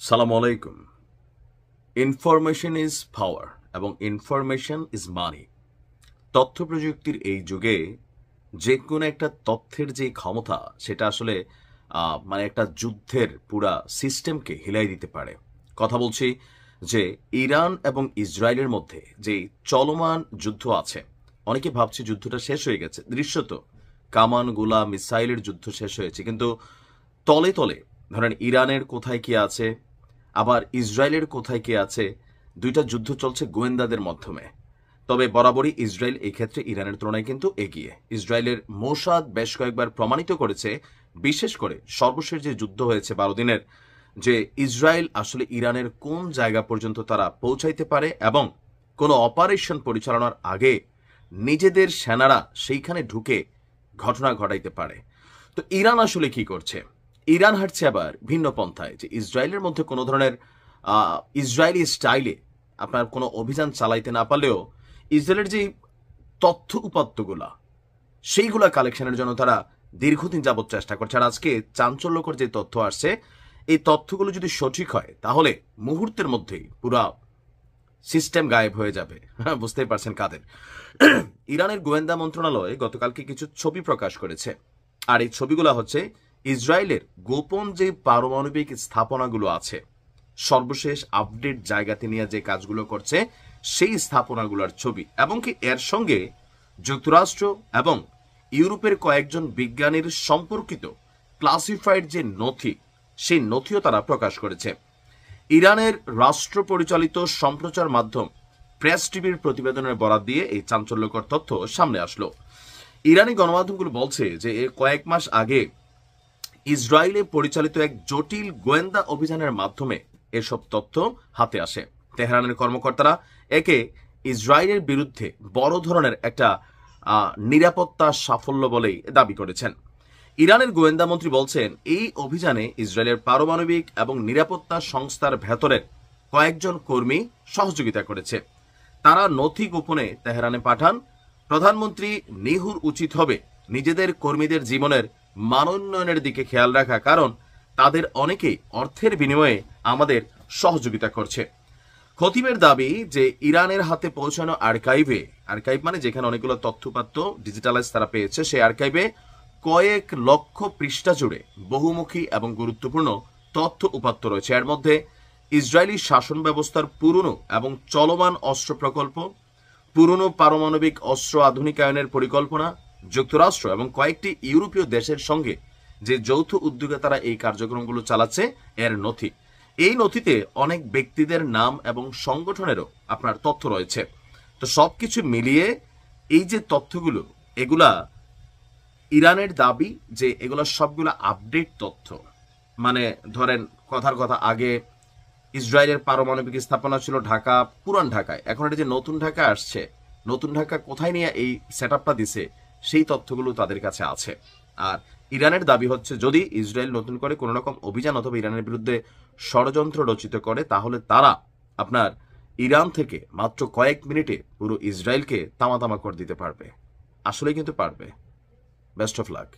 সালাম আলাইকুম। Information is power এবং ইনফরমেশন ইজ মানি। তথ্য প্রযুক্তির এই যুগে যে কোনো একটা তথ্যের যে ক্ষমতা সেটা আসলে একটা যুদ্ধের পুরা সিস্টেমকে হিলাই দিতে পারে। কথা বলছি যে ইরান এবং ইসরায়েলের মধ্যে যে চলমান যুদ্ধ আছে, অনেকে ভাবছে যুদ্ধটা শেষ হয়ে গেছে। দৃশ্যত কামান গোলা মিসাইলের যুদ্ধ শেষ হয়েছে, কিন্তু তলে তলে ধরেন ইরানের কোথায় কি আছে, আবার ইসরায়েলের কোথায় কি আছে, দুইটা যুদ্ধ চলছে গোয়েন্দাদের মাধ্যমে। তবে বরাবরই ইসরায়েল এই ক্ষেত্রে ইরানের তুলনায় কিন্তু এগিয়ে। ইসরায়েলের মোসাদ বেশ কয়েকবার প্রমাণিত করেছে, বিশেষ করে সর্বশেষ যে যুদ্ধ হয়েছে 12 দিনের, যে ইসরায়েল আসলে ইরানের কোন জায়গা পর্যন্ত তারা পৌঁছাইতে পারে এবং কোনো অপারেশন পরিচালনার আগে নিজেদের সেনারা সেইখানে ঢুকে ঘটনা ঘটাইতে পারে। তো ইরান আসলে কি করছে? ইরান হাঁটছে আবার ভিন্ন পন্থায়, যে ইসরায়েলের মধ্যে কোনো ধরনের ইসরায়েলি স্টাইলে আপনার কোনো অভিযান চালাইতে না পারলেও ইসরায়েলের যে তথ্য উপাত্তগুলা সেইগুলা কালেকশনের জন্য তারা দীর্ঘদিন যাবৎ চেষ্টা করছে। আর আজকে চাঞ্চল্যকর যে তথ্য আসছে, এই তথ্যগুলো যদি সঠিক হয় তাহলে মুহূর্তের মধ্যেই পুরা সিস্টেম গায়েব হয়ে যাবে। বুঝতেই পারছেন কাদের। ইরানের গোয়েন্দা মন্ত্রণালয় গতকালকে কিছু ছবি প্রকাশ করেছে, আর এই ছবিগুলো হচ্ছে ইসরায়েলের গোপন যে পারমাণবিক স্থাপনাগুলো আছে, সর্বশেষ আপডেট জায়গাতে নিয়ে যে কাজগুলো করছে সেই স্থাপনাগুলোর ছবি, এবং কি এর সঙ্গে যুক্তরাষ্ট্র এবং ইউরোপের কয়েকজন বিজ্ঞানীর সম্পর্কিত ক্লাসিফাইড যে নথি, সেই নথিও তারা প্রকাশ করেছে। ইরানের রাষ্ট্র পরিচালিত সম্প্রচার মাধ্যম প্রেস টিভির প্রতিবেদনের বরাত দিয়ে এই চাঞ্চল্যকর তথ্য সামনে আসলো। ইরানি গণমাধ্যমগুলো বলছে যে এর কয়েক মাস আগে ইসরায়েলে পরিচালিত এক জটিল গোয়েন্দা অভিযানের মাধ্যমে এসব তথ্য হাতে আসে। তেহরানের কর্মকর্তারা একে ইসরায়েলের বিরুদ্ধে বড় ধরনের একটা নিরাপত্তা সাফল্য বলেই দাবি করেছেন। ইরানের গোয়েন্দা মন্ত্রী বলছেন, এই অভিযানে ইসরায়েলের পারমাণবিক এবং নিরাপত্তা সংস্থার ভেতরের কয়েকজন কর্মী সহযোগিতা করেছে। তারা নথি গোপনে তেহরানে পাঠান। প্রধানমন্ত্রী নিহুর উচিত হবে নিজেদের কর্মীদের জীবনের মানোন্নয়নের দিকে খেয়াল রাখা, কারণ তাদের অনেকেই অর্থের বিনিময়ে আমাদের সহযোগিতা করছে। খতিবের দাবি যে ইরানের হাতে পৌঁছানো আর্কাইভ মানে যেখানে অনেকগুলো তথ্যপাত্র ডিজিটালাইজ তারা পেয়েছে, সেই আর্কাইভে কয়েক লক্ষ পৃষ্ঠা জুড়ে বহুমুখী এবং গুরুত্বপূর্ণ তথ্য উপাত্ত রয়েছে। এর মধ্যে ইসরায়েলি শাসন ব্যবস্থার পুরনো এবং চলমান অস্ত্র প্রকল্প, পুরনো পারমাণবিক অস্ত্র আধুনিকায়নের পরিকল্পনা, যুক্তরাষ্ট্র এবং কয়েকটি ইউরোপীয় দেশের সঙ্গে যে যৌথ উদ্যোগে তারা এই কার্যক্রমগুলো চালাচ্ছে এর নথি। এই নথিতে অনেক ব্যক্তিদের নাম এবং সংগঠনেরও আপনার তথ্য রয়েছে। তো সবকিছু মিলিয়ে এই যে তথ্যগুলো, এগুলা ইরানের দাবি যে এগুলো সবগুলো আপডেট তথ্য। মানে ধরেন কথার কথা, আগে ইসরায়েলের পারমাণবিক স্থাপনা ছিল ঢাকা, পুরান ঢাকায়, এখন এটা যে নতুন ঢাকা আসছে, নতুন ঢাকা কোথায় নিয়ে এই সেট আপটা দিছে সেই তথ্যগুলো তাদের কাছে আছে। আর ইরানের দাবি হচ্ছে, যদি ইসরায়েল নতুন করে কোনো রকম অভিযান অথবা ইরানের বিরুদ্ধে ষড়যন্ত্র রচিত করে, তাহলে তারা আপনার ইরান থেকে মাত্র কয়েক মিনিটে পুরো ইসরায়েলকে তামা তামা করে দিতে পারবে। আসলে কিন্তু পারবে। Best of luck.